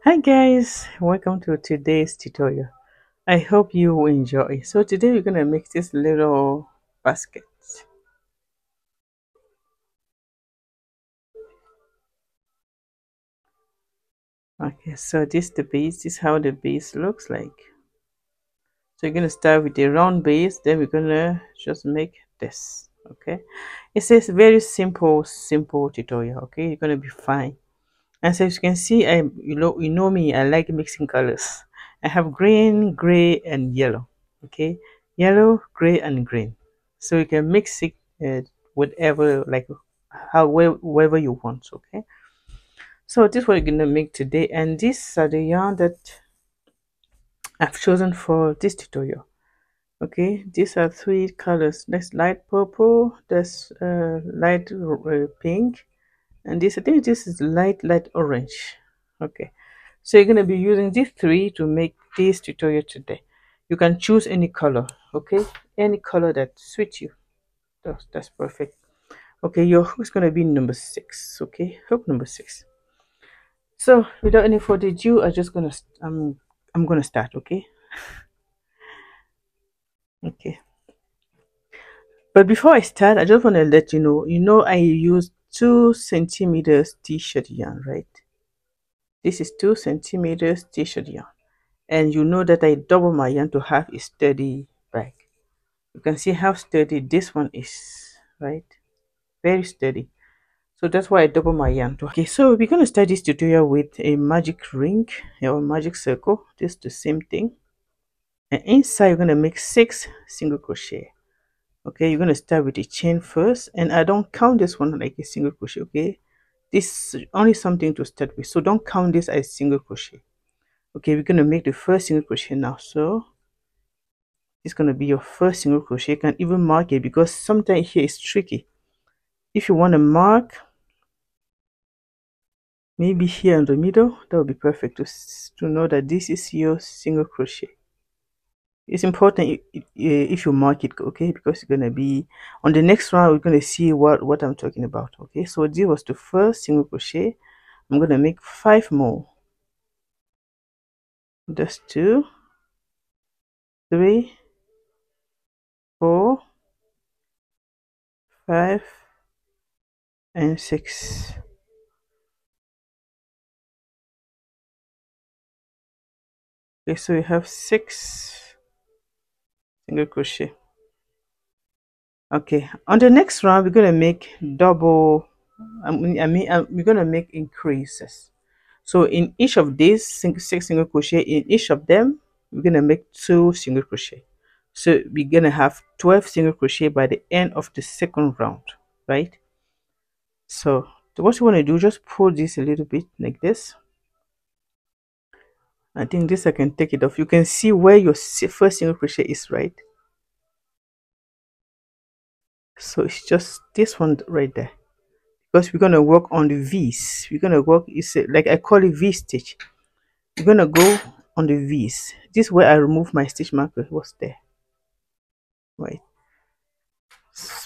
Hi guys, welcome to today's tutorial. I hope you enjoy. So today we're gonna make this little basket. Okay, so this is the base. This is how the base looks like. So you're gonna start with the round base, then we're gonna just make this. Okay, it says very simple tutorial. Okay, you're gonna be fine. And so as you can see, you know me, I like mixing colors. I have green, gray, and yellow. Okay, yellow, gray, and green. So you can mix it whatever, like wherever you want. Okay. So this is what we're gonna make today, and these are the yarn that I've chosen for this tutorial. Okay, these are three colors. There's light purple, there's light pink, and this, I think this is light orange. Okay, so you're going to be using these three to make this tutorial today. You can choose any color. Okay, any color that suits you. That's perfect. Okay, your hook is going to be number 6. Okay, hook number 6. So without any further ado, I'm gonna start. Okay. Okay, but before I start, I just want to let you know I use 2 centimeters t-shirt yarn, right? This is 2 centimeters t-shirt yarn, and you know that I double my yarn to have a sturdy bag. You can see how sturdy this one is, right? Very sturdy. So that's why I double my yarn to. Okay, so we're gonna start this tutorial with a magic ring or magic circle. This is the same thing, and inside you're gonna make 6 single crochet. Okay, you're gonna start with a chain first, and I don't count this one like a single crochet. Okay, this is only something to start with, so don't count this as single crochet. Okay, we're gonna make the first single crochet now. So it's gonna be your first single crochet. You can even mark it because sometimes here it's tricky. If you want to mark maybe here in the middle, that would be perfect to know that this is your single crochet. It's important if you mark it, okay, because it's gonna be on the next round. We're gonna see what I'm talking about. Okay, so this was the first single crochet. I'm gonna make 5 more. That's 2, 3, 4, 5, and 6. Okay, so we have 6 single crochet. Okay, on the next round we're gonna make double. We're gonna make increases. So in each of these 6 single crochet, in each of them we're gonna make 2 single crochet. So we're gonna have 12 single crochet by the end of the second round, right? So what you want to do, just pull this a little bit like this. I think this I can take it off. You can see where your first single crochet is, right? So it's just this one right there, because we're going to work on the V's. We're going to work, it's like I call it V stitch. We're going to go on the V's. This is where I remove my stitch marker. What's there, right?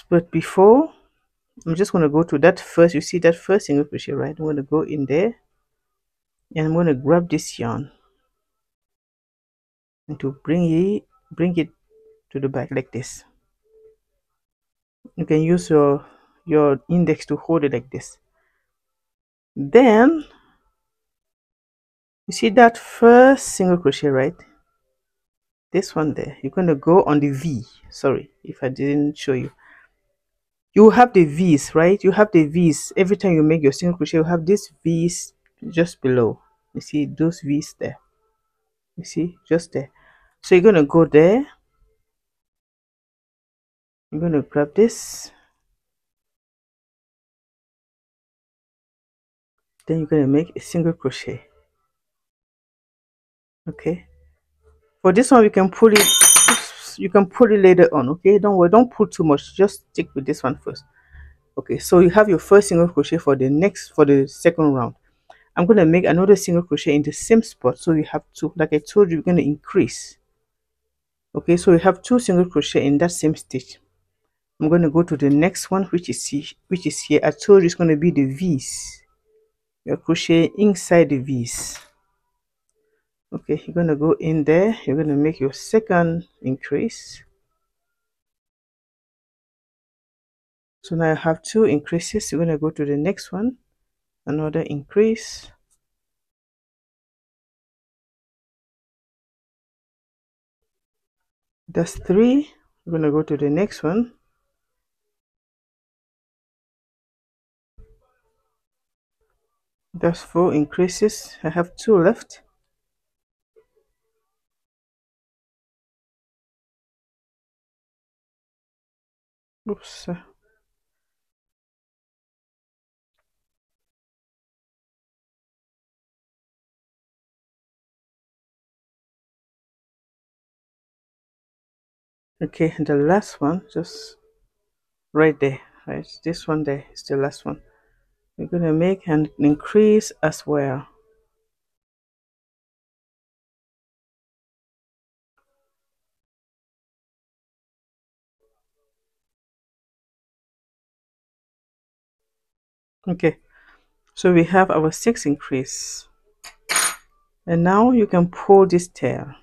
But before, I'm just going to go to that first. You see that first single crochet, right? I'm going to go in there, and I'm going to grab this yarn and to bring it to the back like this. You can use your index to hold it like this. Then you see that first single crochet, right? This one there, you're going to go on the V. Sorry if I didn't show you. You have the V's, right? You have the V's every time you make your single crochet. You have these V's just below. You see those V's there, you see, just there. So you're going to go there, you're going to grab this, then you're going to make a single crochet. Okay, for this one we can pull it, you can pull it later on. Okay, don't worry, don't pull too much, just stick with this one first. Okay, so you have your first single crochet for the second round. I'm going to make another single crochet in the same spot, so you have 2. Like I told you, we're going to increase. Okay, so we have 2 single crochet in that same stitch. I'm going to go to the next one, which is here. I told you it's going to be the V's. You're crochet inside the V's. Okay, you're gonna go in there, you're gonna make your second increase. So now I have two increases. You're gonna go to the next one, another increase. That's three. We're gonna go to the next one. That's four increases. I have two left. Oops. Okay, and the last one, just right there, right? This one there is the last one. We're gonna make an increase as well. Okay, so we have our six increase, and now you can pull this tail.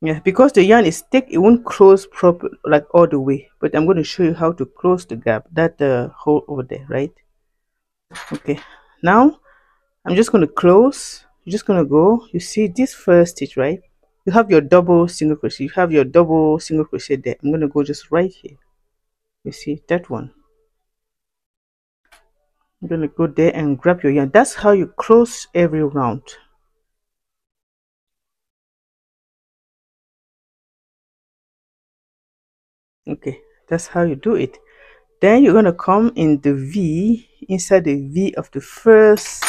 Yeah, because the yarn is thick, it won't close proper like all the way. But I'm going to show you how to close the gap, that hole over there, right? Okay, now I'm just going to close. You're just going to go. You see this first stitch, right? You have your double single crochet. You have your double single crochet there. I'm going to go just right here. You see that one. I'm going to go there and grab your yarn. That's how you close every round. Okay, that's how you do it. Then you're going to come in the V, inside the V of the first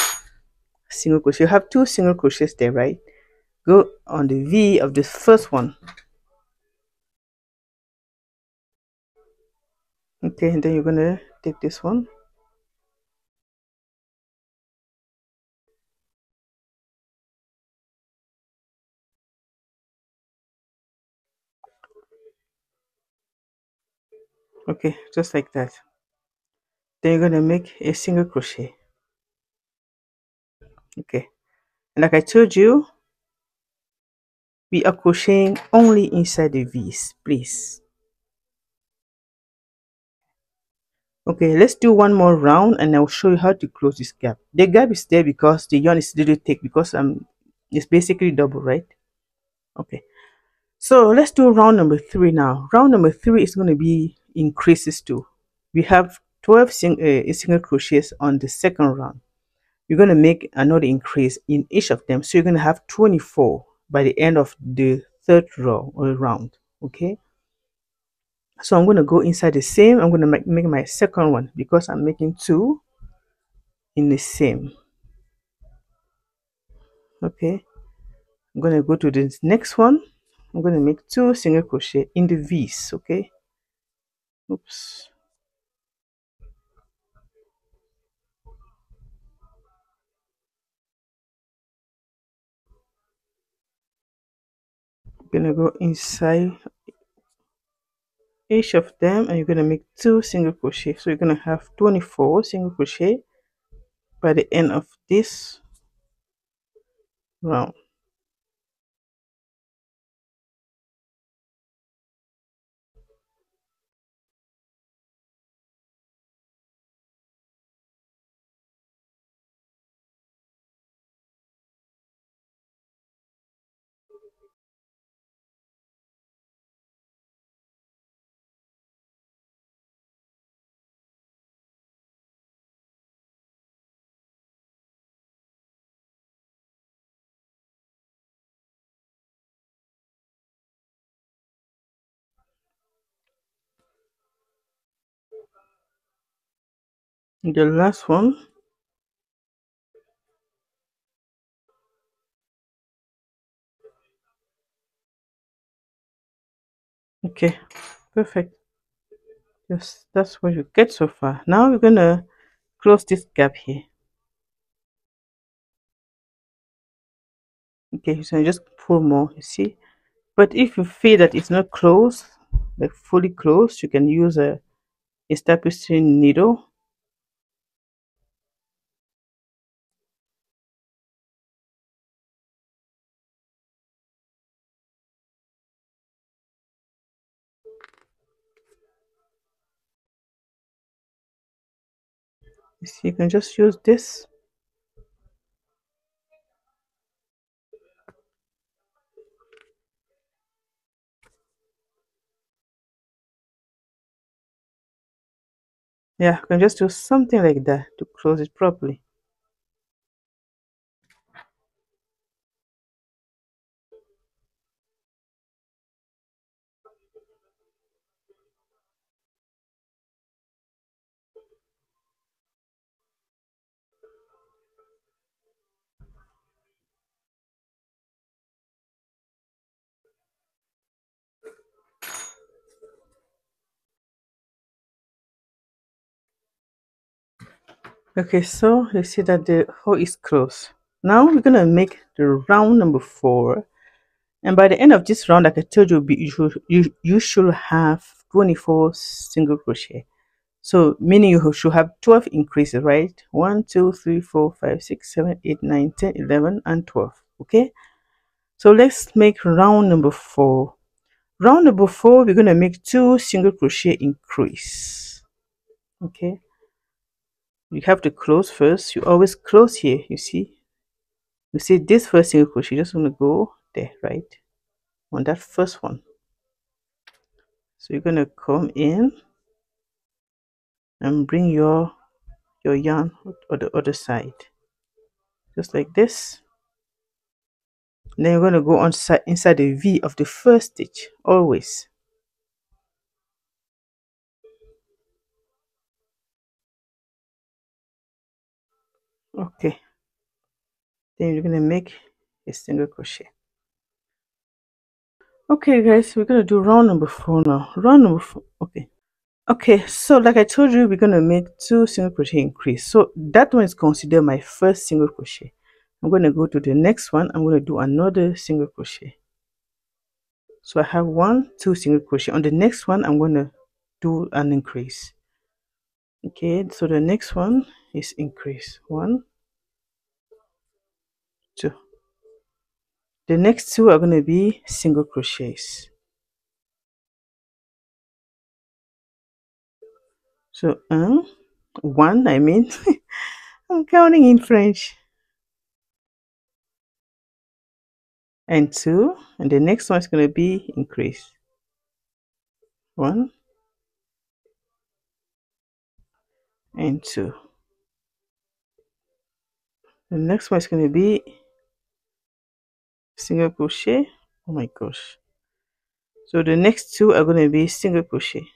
single crochet. You have two single crochets there, right? Go on the V of the first one. Okay, and then you're going to take this one. Okay, just like that. Then you're going to make a single crochet. Okay, and like I told you, we are crocheting only inside the V's, please. Okay, let's do one more round and I'll show you how to close this gap. The gap is there because the yarn is a little thick, because it's basically double, right? Okay, so let's do round number 3 now. Round number 3 is going to be increases too. We have 12 single crochets on the second round. You're going to make another increase in each of them, so you're going to have 24 by the end of the third row or round. Okay, so I'm going to go inside the same. I'm going to make my second one because I'm making two in the same. Okay, I'm going to go to the next one. I'm going to make two single crochet in the V's. Okay, oops. I'm going to go inside each of them and you're going to make two single crochet, so you're going to have 24 single crochet by the end of this round. The last one, okay, perfect. Yes, that's what you get so far. Now we're gonna close this gap here. Okay, so you just pull more, you see. But if you feel that it's not closed, like fully closed, you can use a tapestry needle. You see, you can just use this. Yeah, you can just do something like that to close it properly. Okay, so you see that the hole is closed. Now we're gonna make the round number 4, and by the end of this round, like I told you, you should have 24 single crochet. So meaning you should have 12 increases, right? 1, 2, 3, 4, 5, 6, 7, 8, 9, 10, 11, and 12. Okay. So let's make round number 4. Round number 4, we're gonna make 2 single crochet increase. Okay. You have to close first. You always close here. You see this first single crochet. You just want to go there, right? On that first one. So you're gonna come in and bring your yarn on the other side, just like this. And then you're gonna go on inside the V of the first stitch always. Okay. Then you're gonna make a single crochet. Okay, guys, we're gonna do round number 4 now. Round number 4. Okay. Okay, so like I told you, we're gonna make 2 single crochet increase. So that one is considered my first single crochet. I'm gonna go to the next one. I'm gonna do another single crochet. So I have 1, 2 single crochet. On the next one, I'm gonna do an increase. Okay, so the next one is increase. 1, 2. The next 2 are gonna be single crochets. So 1, I mean. I'm counting in French. And 2, and the next one is going to be increase. 1 and 2. The next one is going to be single crochet. Oh my gosh. So the next 2 are going to be single crochet.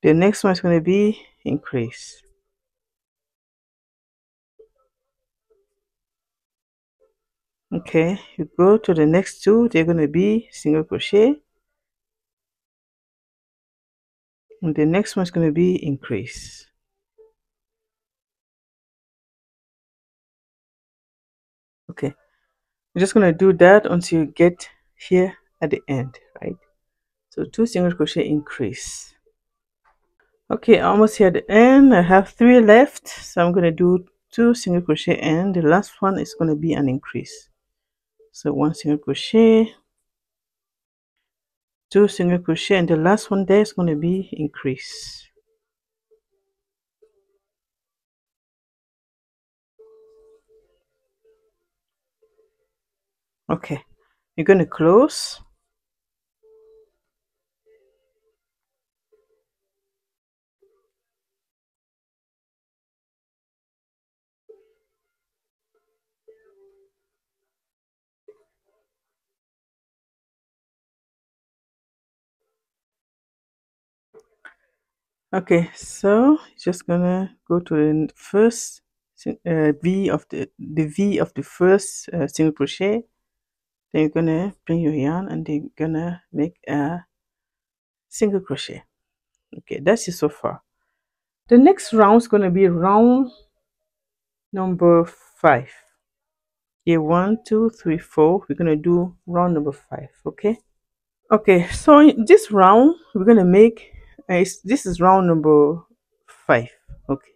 The next one is going to be increase. Okay, you go to the next 2, they're going to be single crochet. And the next one is going to be increase. Okay, you're just going to do that until you get here at the end, right? So 2 single crochet increase. Okay, almost here at the end. I have 3 left, so I'm going to do 2 single crochet, and the last one is going to be an increase. So 1 single crochet, 2 single crochet, and the last one there is going to be increase. Okay, you're going to close. Okay, so just gonna go to the first V of the V of the first single crochet. Then you're gonna bring your yarn, and then you're gonna make a single crochet. Okay, that's it so far. The next round is gonna be round number 5. Here, 1, 2, 3, 4. We're gonna do round number 5. Okay. Okay, so in this round we're gonna make this is round number 5. Okay,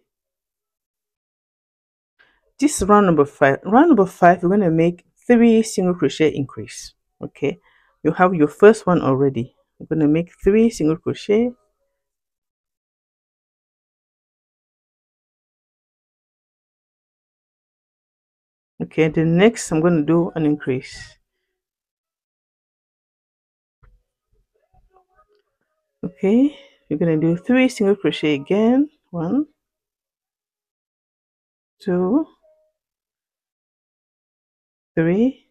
this is round number 5. Round number 5, we're gonna make three single crochet increase. Okay, you have your first one already. I'm going to make three single crochet. Okay, the next I'm going to do an increase. Okay, you're going to do three single crochet again. One, two, three,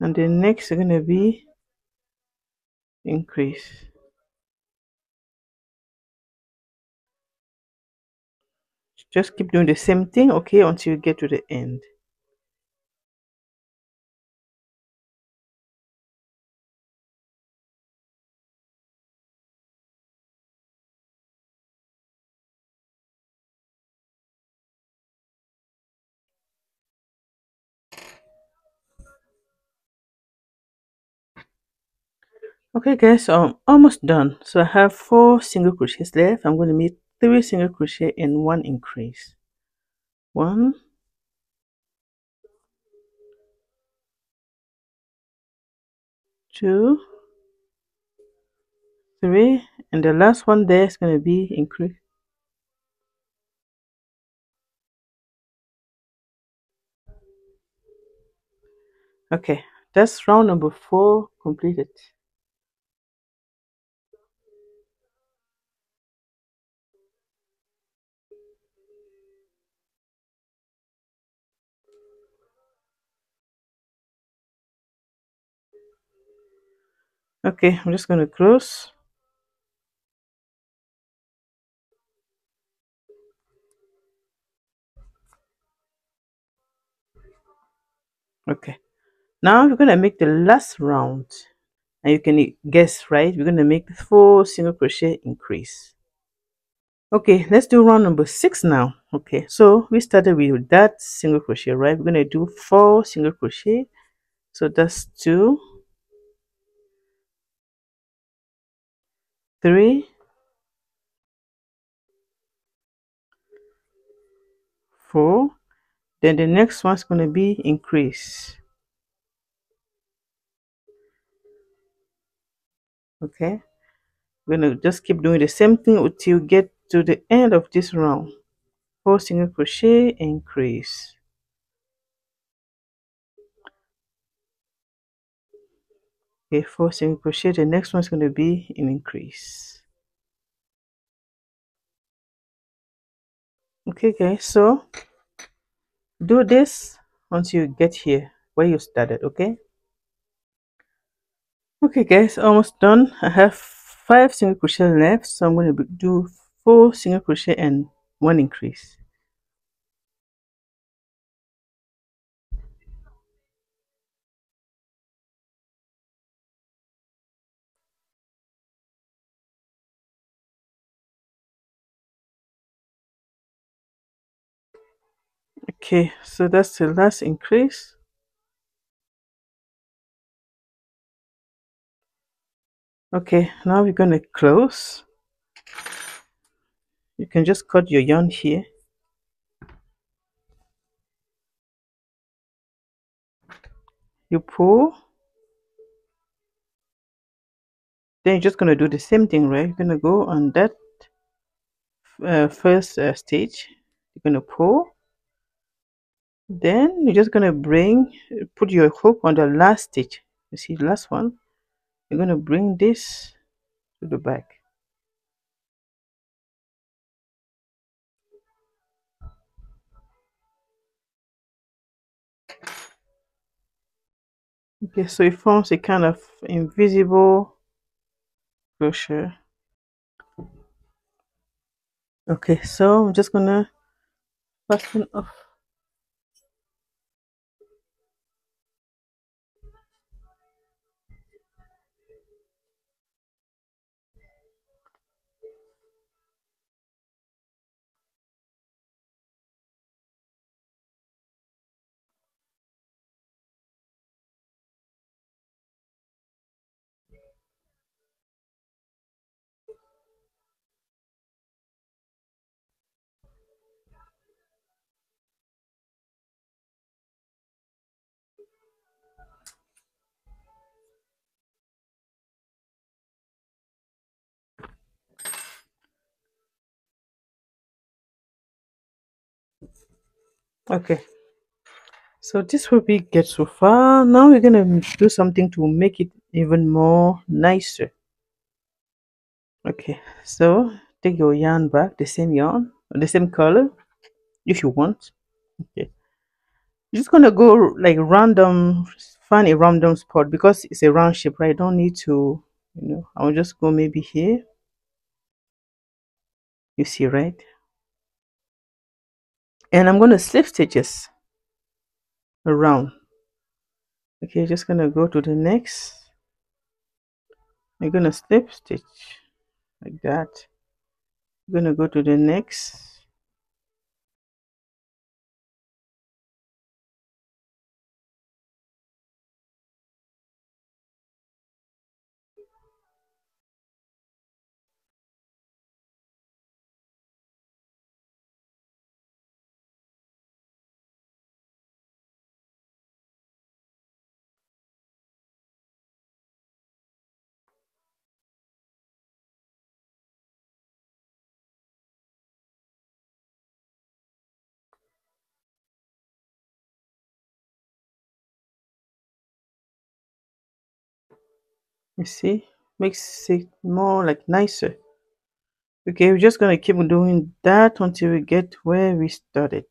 and the next you're going to be increase. Just keep doing the same thing, okay, until you get to the end. Okay guys, so I'm almost done. So I have four single crochets left. I'm going to make three single crochet and one increase. One, two, three, and the last one there is going to be increase. Okay, that's round number 4 completed. Okay, I'm just going to close. Okay, now we're going to make the last round, and you can guess, right? We're going to make 4 single crochet increase. Okay, let's do round number 6 now. Okay, so we started with that single crochet, right? We're going to do 4 single crochet. So that's 2, 3, 4. Then the next one's going to be increase. Okay, we're going to just keep doing the same thing until you get to the end of this round. 4 single crochet, increase. Okay, 4 single crochet. The next one's going to be an increase. Okay guys, so do this until you get here where you started. Okay guys, almost done. I have 5 single crochet left, so I'm going to do 4 single crochet and 1 increase. Okay, so that's the last increase. Okay, now we're going to close. You can just cut your yarn here. You pull. Then you're just going to do the same thing, right? You're going to go on that first stage. You're going to pull. Then you're just going to put your hook on the last stitch. You see the last one? You're going to bring this to the back. Okay, so it forms a kind of invisible crochet. Okay, so I'm just gonna fasten off. Okay, so this will be get so far. Now we're gonna do something to make it even more nicer. Okay, so take your yarn back, the same yarn, the same color if you want. Okay, you're just gonna go like random, find a random spot because it's a round shape, right? I don't need to, I'll just go maybe here. You see, right? And I'm gonna slip stitches around. Okay, just gonna go to the next. I'm gonna slip stitch like that. I'm gonna go to the next. You see, makes it more like nicer. Okay, we're just gonna keep doing that until we get where we started.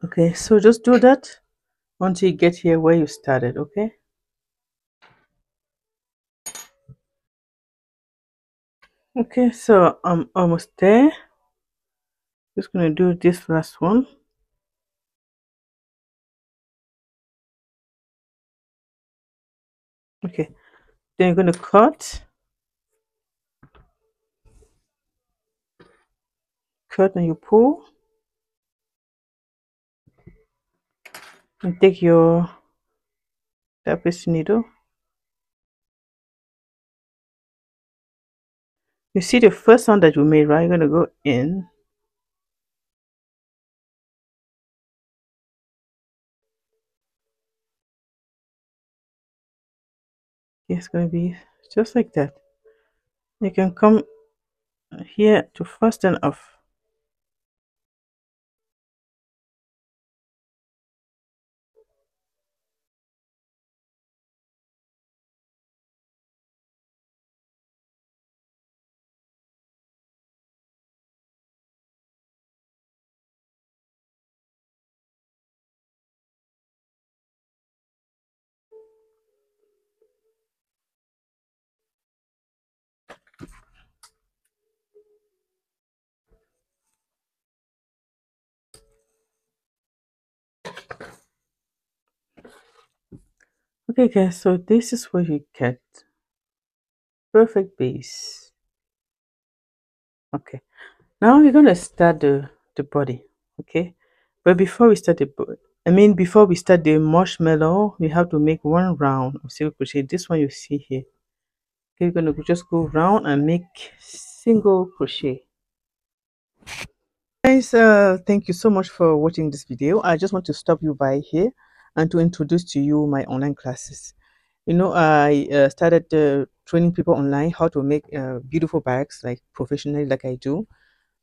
Okay, so just do that until you get here where you started. Okay. Okay, so I'm almost there. Just gonna do this last one. Okay, then you're gonna cut and you pull and take your tapestry needle. You see the first one that you made, right? You're gonna go in. It's gonna be just like that. You can come here to fasten off. Okay guys, so this is what you get. Perfect base. Okay, now we're gonna start the body. Okay, but before we start the body, before we start the marshmallow, we have to make one round of single crochet. This one you see here. Okay, we're gonna just go round and make single crochet. Guys, thank you so much for watching this video. I just want to stop you by here and to introduce to you my online classes. I started training people online how to make beautiful bags like professionally, like I do.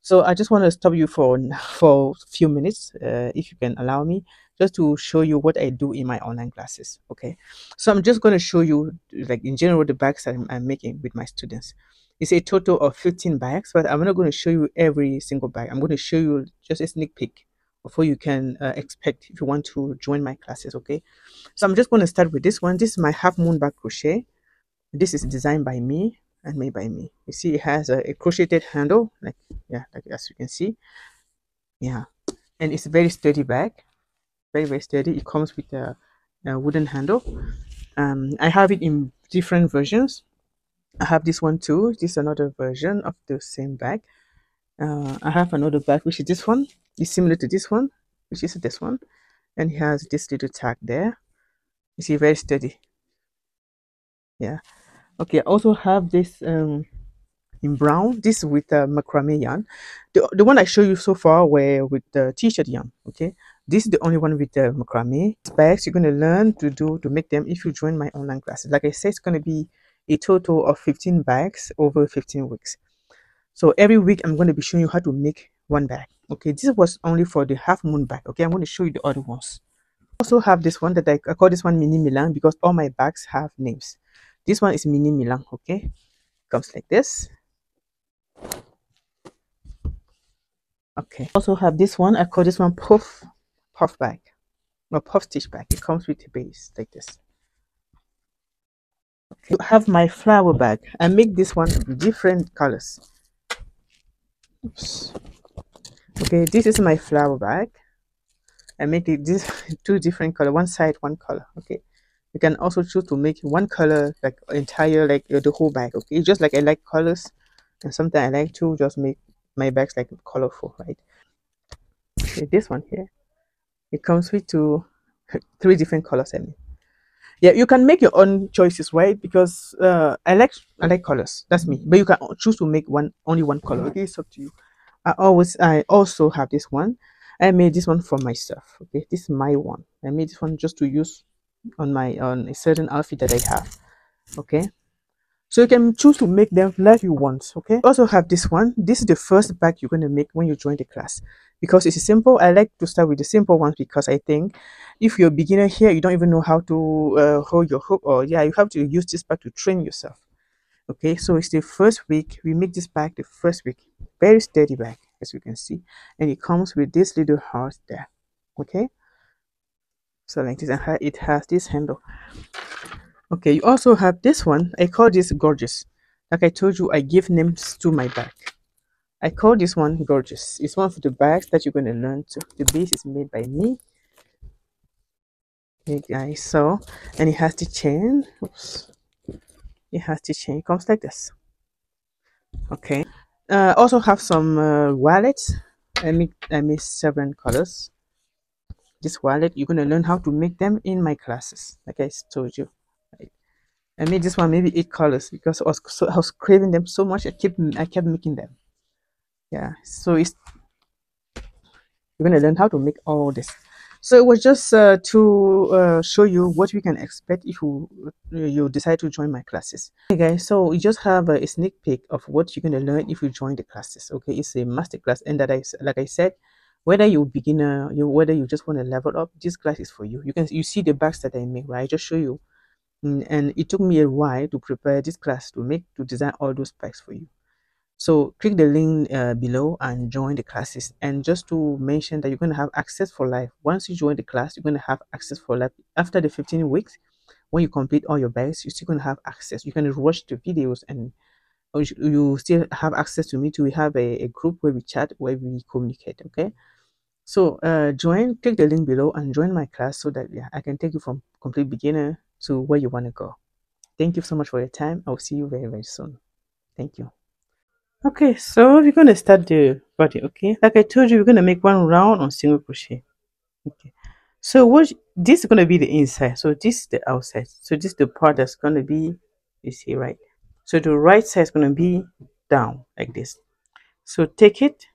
So I just want to stop you for for a few minutes, if you can allow me, just to show you what I do in my online classes. Okay, so I'm just going to show you, like in general, the bags that I'm making with my students. It's a total of 15 bags, but I'm not going to show you every single bag. I'm going to show you just a sneak peek of what you can expect if you want to join my classes. Okay, so I'm just going to start with this one. This is my half moon bag crochet. This is designed by me and made by me. You see, it has a crocheted handle, like, yeah, like as you can see, yeah, and it's a very sturdy bag, very very sturdy. It comes with a wooden handle. I have it in different versions. I have this one too. This is another version of the same bag. I have another bag which is this one. It's similar to this one, which is this one, and it has this little tag there. You see, very sturdy. Yeah. Okay. I also have this in brown. This with macrame yarn. The one I show you so far were with the t-shirt yarn. Okay. This is the only one with the macrame. These bags you're gonna learn to make them if you join my online classes. Like I said, it's gonna be a total of 15 bags over 15 weeks. So every week I'm going to be showing you how to make one bag. Okay, this was only for the half moon bag. Okay, I'm going to show you the other ones. Also have this one that I call this one mini Milan because all my bags have names. This one is mini Milan. Okay, comes like this. Okay, also have this one. I call this one puff bag or puff stitch bag. It comes with a base like this. Okay, I have my flower bag. I make this one different colors. Oops. Okay, this is my flower bag. I make it this two different color, one side, one color. Okay, you can also choose to make one color like entire like the whole bag. Okay, it's just like I like colors, and sometimes I like to just make my bags like colorful, right? Okay, this one here, it comes with two three different colors. I mean, yeah, you can make your own choices, right? Because I like colors. That's me. But you can choose to make one only one color. Okay, it's up to you. I also have this one. I made this one for myself. Okay, this is my one. I made this one just to use on a certain outfit that I have. Okay, so you can choose to make them like you want. Okay, also have this one. This is the first bag you're going to make when you join the class because it's simple. I like to start with the simple ones because I think if you're a beginner here, you don't even know how to hold your hook, or yeah, you have to use this bag to train yourself. Okay, so it's the first week. We make this bag the first week. Very steady bag, as you can see. And it comes with this little heart there. Okay, so like this, and it has this handle. Okay, you also have this one. I call this gorgeous. Like I told you, I give names to my bag. I call this one gorgeous. It's one of the bags that you're going to learn to. The base is made by me. Okay, guys, so, and it has the chain. Oops. It has the chain. It comes like this. Okay. Also have some wallets. I made seven colors. This wallet, you're gonna learn how to make them in my classes, like I told you. Right. I made this one maybe 8 colors because I was craving them so much. I kept making them. Yeah. So it's you're gonna learn how to make all this. So it was just to show you what we can expect if you decide to join my classes. Hey guys, so you just have a sneak peek of what you're going to learn if you join the classes. Okay, it's a master class, and like I said, whether you're beginner, whether you just want to level up, this class is for you. You see the bags that I make, right? I just show you. And it took me a while to prepare this class to design all those bags for you. So click the link below and join the classes. And just to mention that you're going to have access for life. Once you join the class, you're going to have access for life. After the 15 weeks, when you complete all your bags, you're still going to have access. You can watch the videos and you still have access to me too. We have a group where we chat, where we communicate. Okay. So click the link below and join my class so that yeah, I can take you from complete beginner to where you want to go. Thank you so much for your time. I'll see you very, very soon. Thank you. Okay, so we're gonna start the body. Okay, like I told you, we're gonna make one round on single crochet. Okay, so what this is gonna be the inside, so this is the outside, so this is the part that's gonna be, you see, right? So the right side is gonna be down like this. So take it,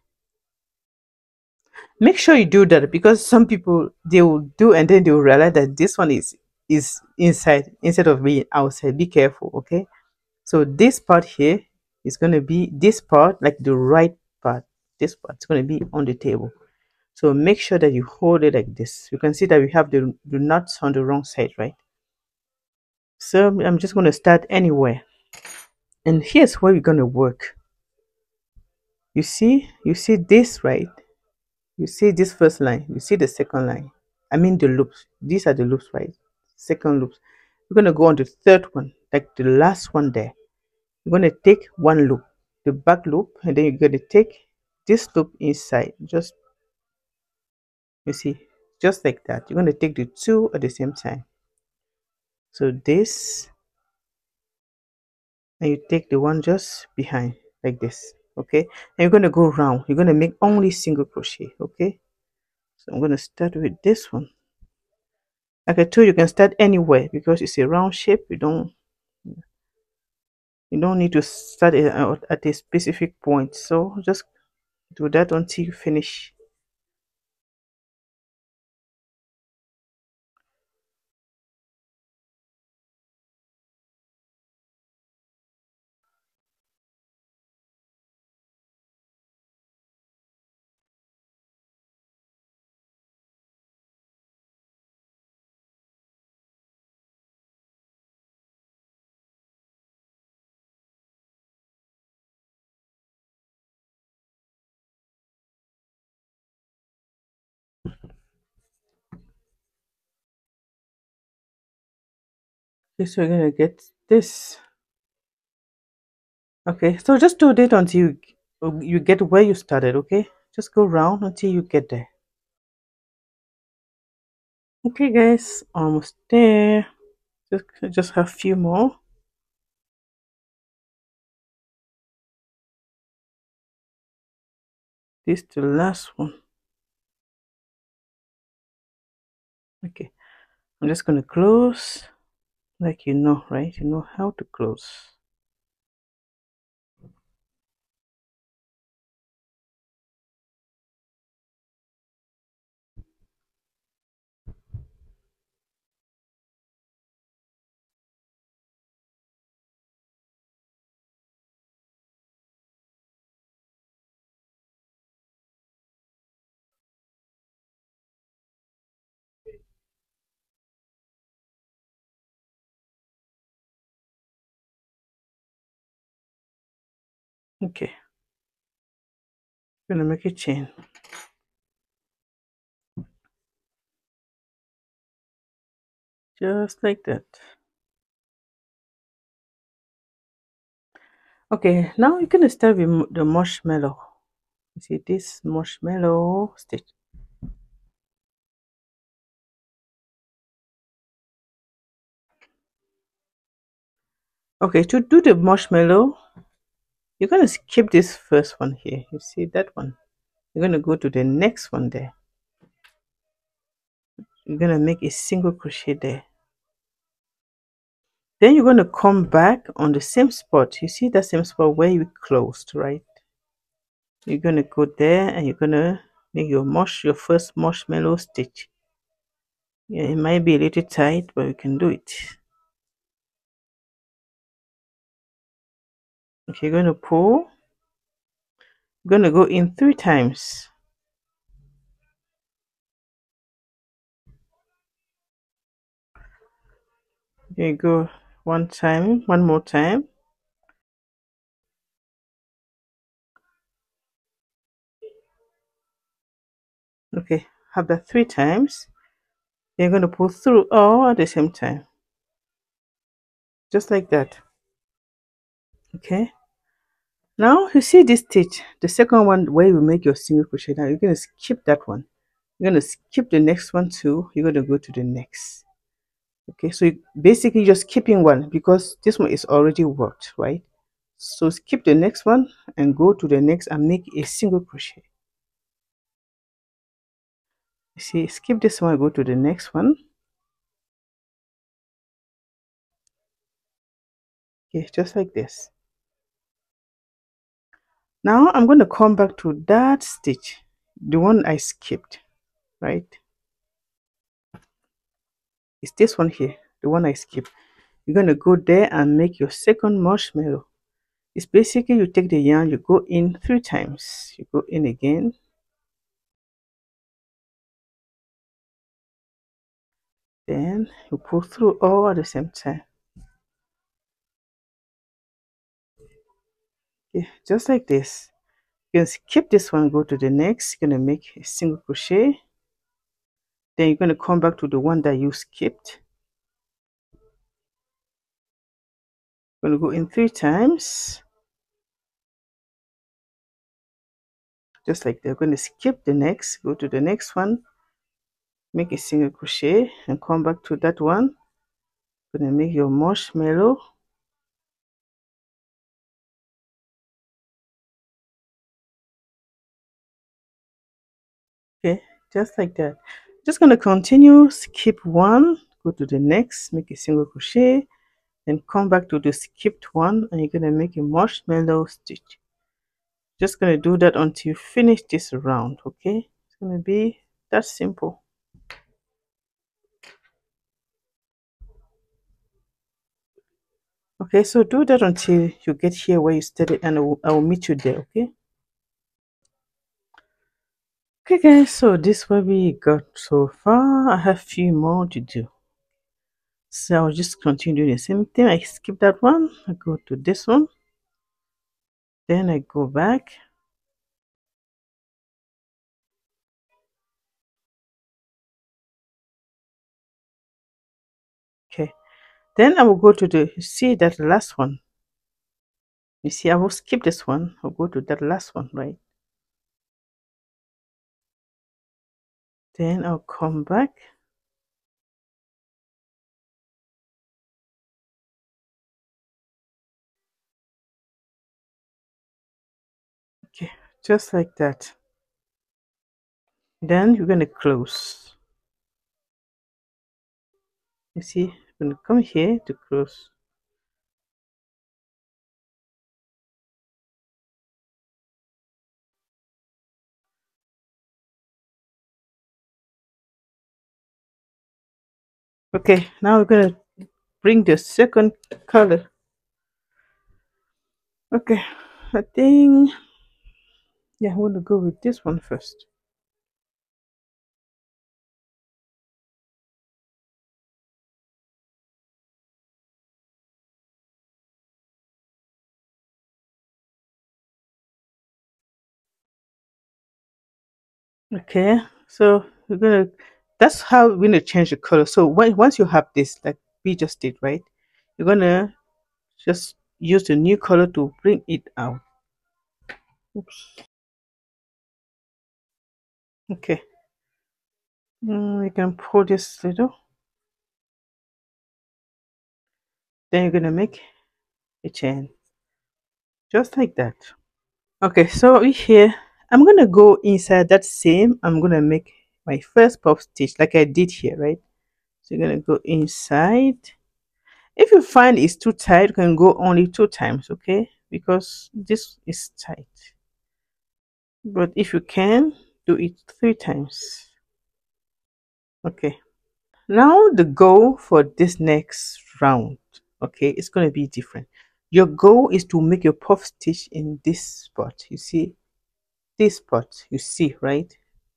make sure you do that because some people they will do and then they will realize that this one is inside instead of being outside. Be careful. Okay, so this part here is going to be this part, like the right part. This part is going to be on the table. So make sure that you hold it like this. You can see that we have the nuts on the wrong side, right? So I'm just going to start anywhere. And here's where we're going to work. You see this, right? You see this first line. You see the second line. I mean the loops. These are the loops, right? Second loops. We're going to go on the third one, like the last one there. You're going to take one loop, the back loop, and then you're going to take this loop inside. Just, you see, just like that. You're going to take the two at the same time. So this and you take the one just behind like this. Okay, and you're going to go round. You're going to make only single crochet. Okay, so I'm going to start with this one. Like I told you, you can start anywhere because it's a round shape. You don't need to start it at a specific point. So just do that until you finish. Okay, so you're gonna get this. Okay, so just do it until you get where you started. Okay, just go round until you get there. Okay, guys, almost there. Just have a few more. This the last one. Okay, I'm just gonna close, like you know, right? You know how to close. Okay, gonna make a chain. Just like that. Okay, now you're gonna start with the marshmallow. You see this marshmallow stitch. Okay, to do the marshmallow, you're gonna skip this first one here. You see that one? You're gonna go to the next one there. You're gonna make a single crochet there. Then you're gonna come back on the same spot. You see that same spot where you closed, right? You're gonna go there and you're gonna make your first marshmallow stitch. Yeah, it might be a little tight, but you can do it. Okay, you're gonna pull. You're gonna go in 3 times. Okay, go one more time. Okay, have that 3 times. You're gonna pull through all at the same time, just like that. Okay. Now you see this stitch, the second one where you make your single crochet. Now you're gonna skip that one. You're gonna skip the next one too. You're gonna go to the next. Okay, so you basically just skipping one because this one is already worked, right? So skip the next one and go to the next and make a single crochet. You see, skip this one, go to the next one. Okay, just like this. Now I'm going to come back to that stitch, the one I skipped, right? It's this one here, the one I skipped. You're going to go there and make your second marshmallow. It's basically you take the yarn, you go in 3 times. You go in again. Then you pull through all at the same time. Okay, just like this. You can skip this one, go to the next. You're going to make a single crochet. Then you're going to come back to the one that you skipped. You're going to go in 3 times. Just like that. You're going to skip the next, go to the next one, make a single crochet and come back to that one. You're going to make your marshmallow. Okay, just like that. Just gonna continue, skip one, go to the next, make a single crochet, then come back to the skipped one, and you're gonna make a marshmallow stitch. Just gonna do that until you finish this round. Okay, it's gonna be that simple. Okay, so do that until you get here where you started, and I will meet you there. Okay. Okay, guys, so this what we got so far. I have few more to do. So I'll just continue doing the same thing. I skip that one, I go to this one, then I go back. Okay, then I will go to the, you see that last one. You see, I will skip this one, I'll go to that last one, right? Then I'll come back. Okay, just like that. Then you're going to close. You see, I'm going to come here to close. Okay, now we're going to bring the second color. Okay, I think, yeah, I want to go with this one first. Okay, so we're gonna, that's how we're gonna change the color. So once you have this, like we just did, right? You're gonna just use the new color to bring it out. Oops. Okay. We can pull this little. Then you're gonna make a chain, just like that. Okay, so here I'm gonna go inside that same. I'm gonna make my first puff stitch like I did here, right? So you're gonna go inside. If you find it's too tight, you can go only 2 times, okay? Because this is tight. But if you can, do it 3 times. Okay. Now the goal for this next round, okay, it's going to be different. Your goal is to make your puff stitch in this spot. You see, this spot, you see, right?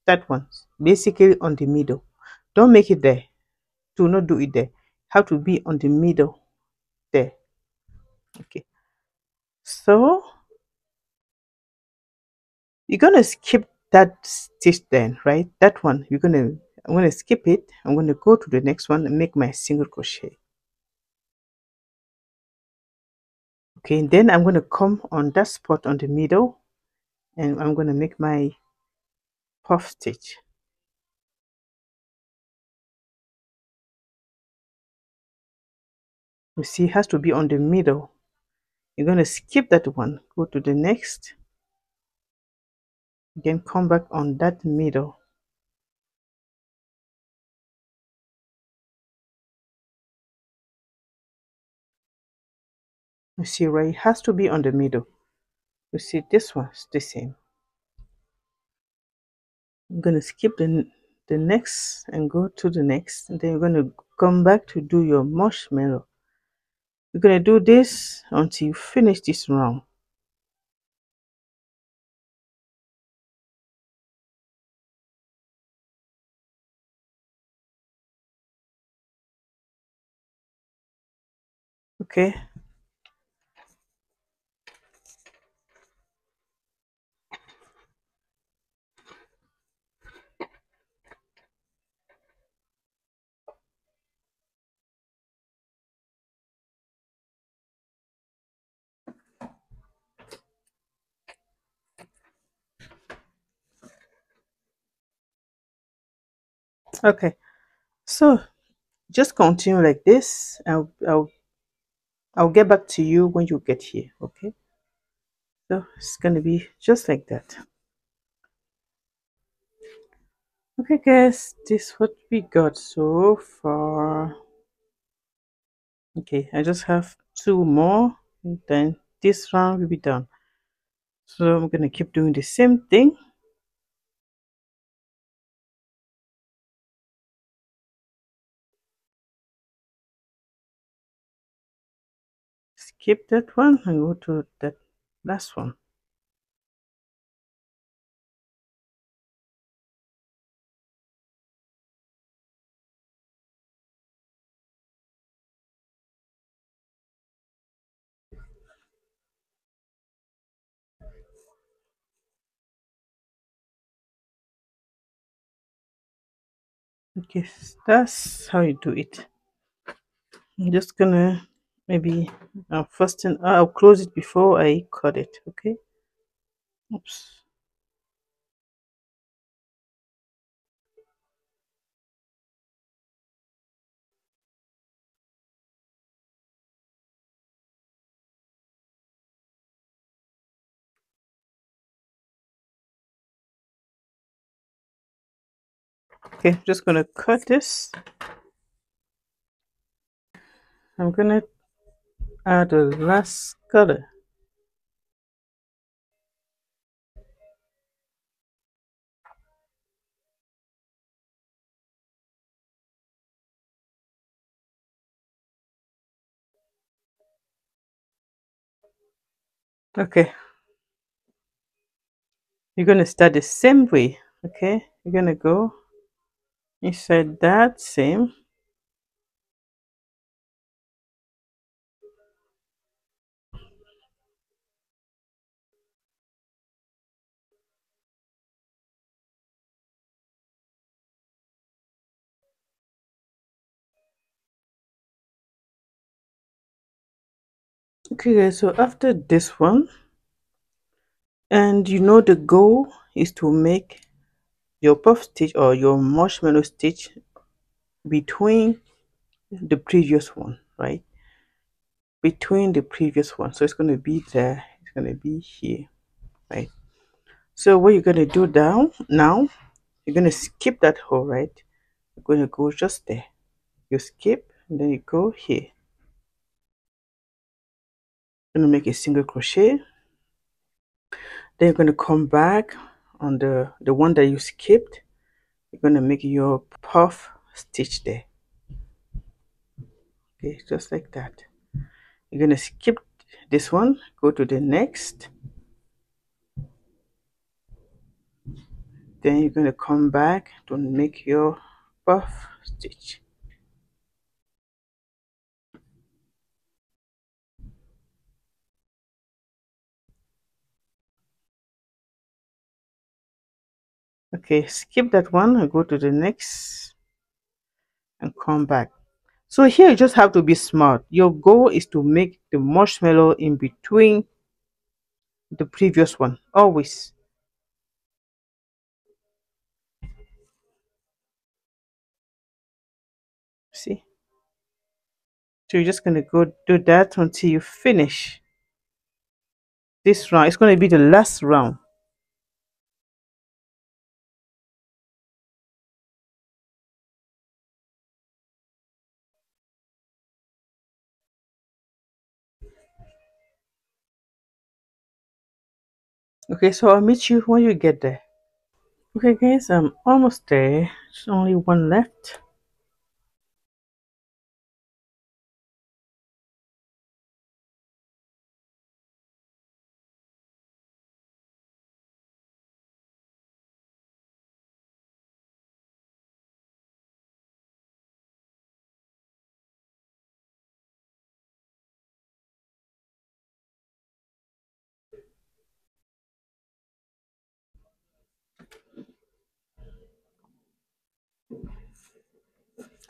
That one, basically on the middle. Don't make it there. Do not do it there. Have to be on the middle there. Okay. So you're gonna skip that stitch then, right? That one, I'm gonna skip it. I'm gonna go to the next one and make my single crochet. Okay, and then I'm gonna come on that spot on the middle, and I'm gonna make my puff stitch. You see, it has to be on the middle. You're gonna skip that one, go to the next, then come back on that middle. You see, right? It has to be on the middle. You see, this one's the same. I'm gonna skip the next and go to the next, and then you're gonna come back to do your marshmallow. You're gonna do this until you finish this round. Okay. Okay. So just continue like this. I'll get back to you when you get here. Okay. So it's gonna be just like that. Okay guys, this is what we got so far. Okay, I just have two more, and then this round will be done. So I'm gonna keep doing the same thing. Skip that one and go to that last one. Okay, that's how you do it. I'm just gonna maybe first thing I'll close it before I cut it. Okay. Oops. Okay, just gonna cut this. I'm gonna add the last color. Okay, you're gonna start the same way. Okay, you're gonna go inside that same. Okay guys, so after this one, and you know the goal is to make your puff stitch or your marshmallow stitch between the previous one, right? Between the previous one. So it's going to be there, it's going to be here, right? So what you're going to do now, you're going to skip that hole, right? You're going to go just there. You skip and then you go here. You're going to make a single crochet. Then you're going to come back on the one that you skipped. You're going to make your puff stitch there. Okay, just like that. You're going to skip this one, go to the next. Then you're going to come back to make your puff stitch. Okay, skip that one and go to the next and come back. So here you just have to be smart. Your goal is to make the marshmallow in between the previous one, always. See? So you're just going to go do that until you finish this round. It's going to be the last round. Okay, so I'll meet you when you get there. Okay guys, I'm almost there. There's only one left.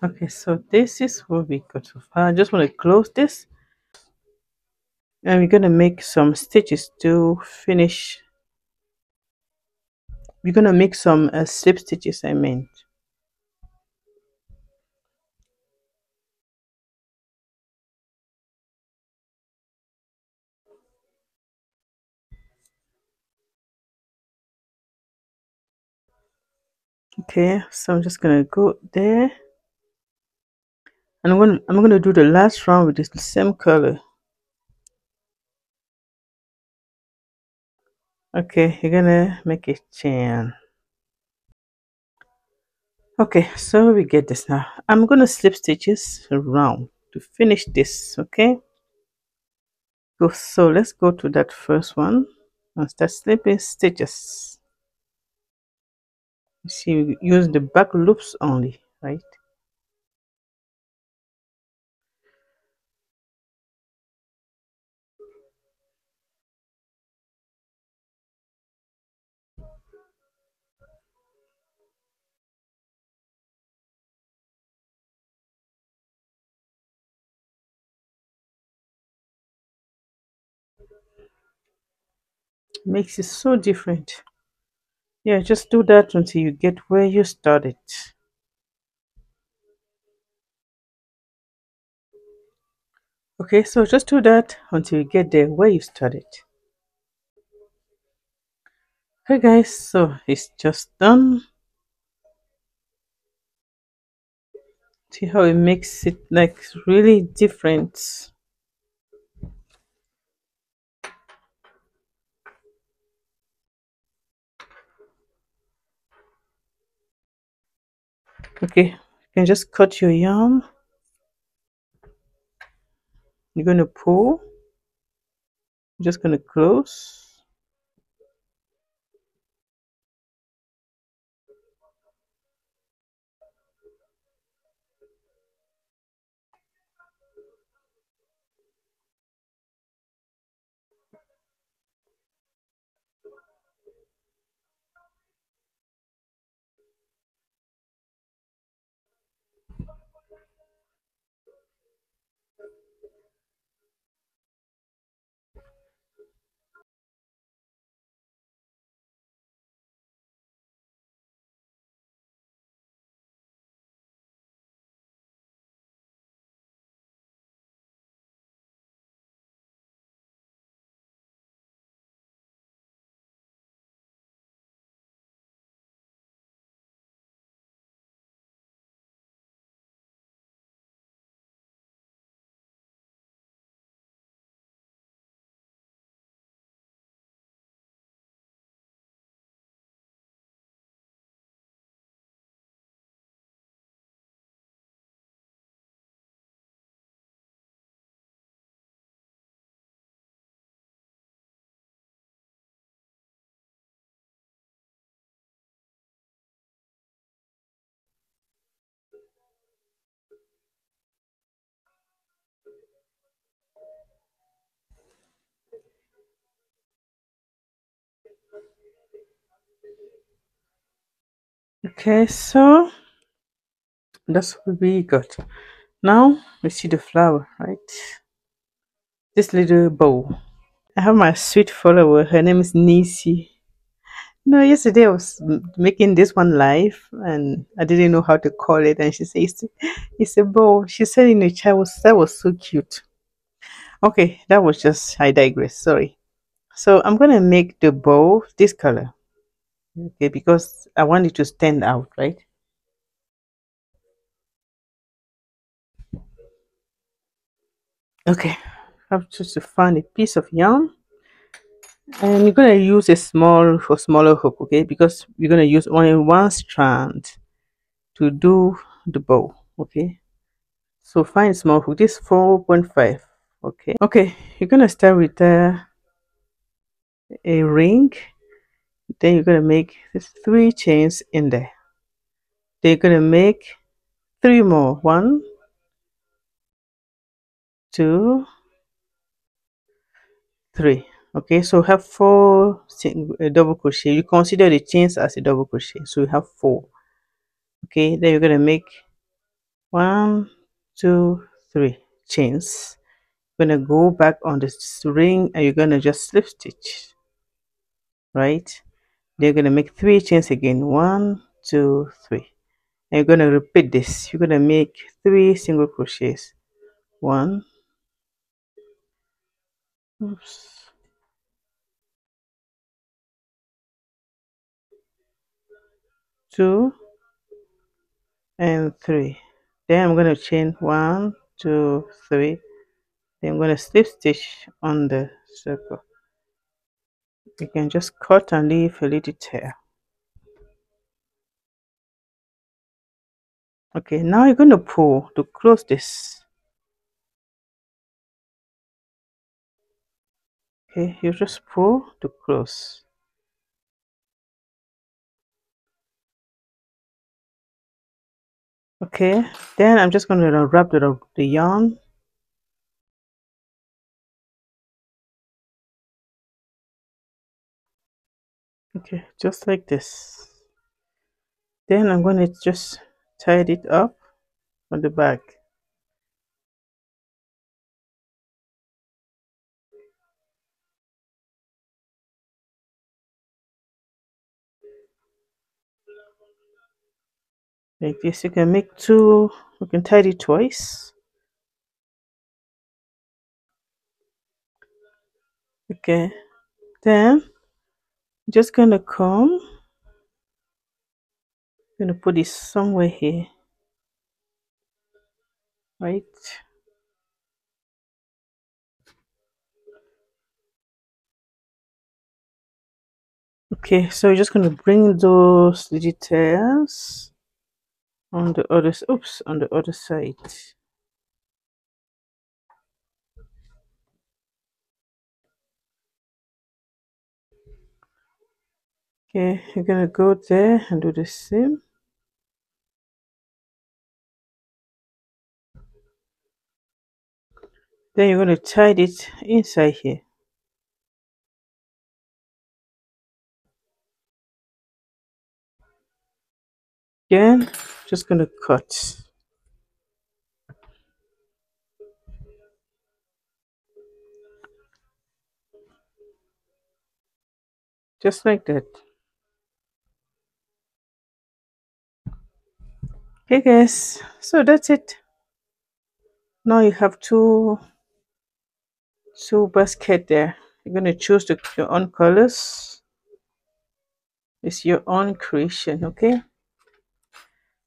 Okay, so this is what we got so far. I just want to close this. And we're going to make some stitches to finish. We're going to make some slip stitches, I mean. Okay, so I'm just gonna go there, and I'm gonna do the last round with the same color. Okay, you're gonna make a chain. Okay, so we get this now. I'm gonna slip stitches around to finish this. Okay, so let's go to that first one and start slipping stitches. You see, we use the back loops only, right? Makes it so different. Yeah, just do that until you get where you started. Okay, so just do that until you get there where you started. Okay guys, so it's just done. See how it makes it like really different. Okay, you can just cut your yarn. You're going to pull. You're just going to close. Okay, so that's what we got. Now we see the flower, right? This little bow. I have my sweet follower. Her name is Nisi. No, yesterday I was making this one live and I didn't know how to call it. And she says, it's a bow. She said in the chat, that was so cute. Okay, that was just, I digress. Sorry. So I'm going to make the bow this color. Okay, because I want it to stand out, right? Okay, I have just to find a piece of yarn. And you're going to use a smaller hook, okay? Because you're going to use only one strand to do the bow, okay? So find small hook. This 4.5, okay. You're gonna start with a ring. Then you're gonna make 3 chains in there. Then you're gonna make 3 more. 1, 2, 3. Okay, so have 4 double crochet. You consider the chains as a double crochet, so you have 4. Okay, then you're gonna make 1, 2, 3 chains. You're gonna go back on this ring and you're gonna just slip stitch, right? They're going to make 3 chains again. 1, 2, 3. And you're going to repeat this. You're going to make 3 single crochets. 1, oops, 2, and 3. Then I'm going to chain 1 2 3. Then I'm going to slip stitch on the circle. You can just cut and leave a little tail. Okay, now you're going to pull to close this. Okay, you just pull to close. Okay, then I'm just going to wrap the yarn. Okay, just like this. Then I'm going to just tie it up on the back. Like this. You can make 2, you can tie it twice. Okay, then just gonna come, gonna put this somewhere here, right? Okay, so you're just gonna bring those little tails on the other, oops, on the other side. Okay, you're gonna go there and do the same. Then you're gonna tie it inside here. Again, just gonna cut. Just like that. Okay guys, so that's it. Now you have two basket there. You're gonna choose your own colors. It's your own creation, okay?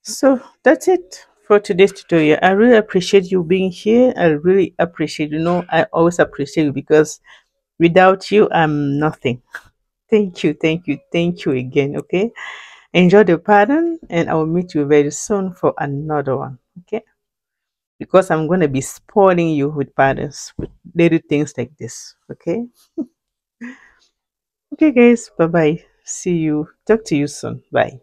So that's it for today's tutorial. I really appreciate you being here. I really appreciate, I always appreciate you because without you I'm nothing. Thank you, thank you, thank you again. Okay, enjoy the pattern and I will meet you very soon for another one. Okay, because I'm going to be spoiling you with patterns, with little things like this. Okay, okay guys, bye bye, see you, talk to you soon, bye.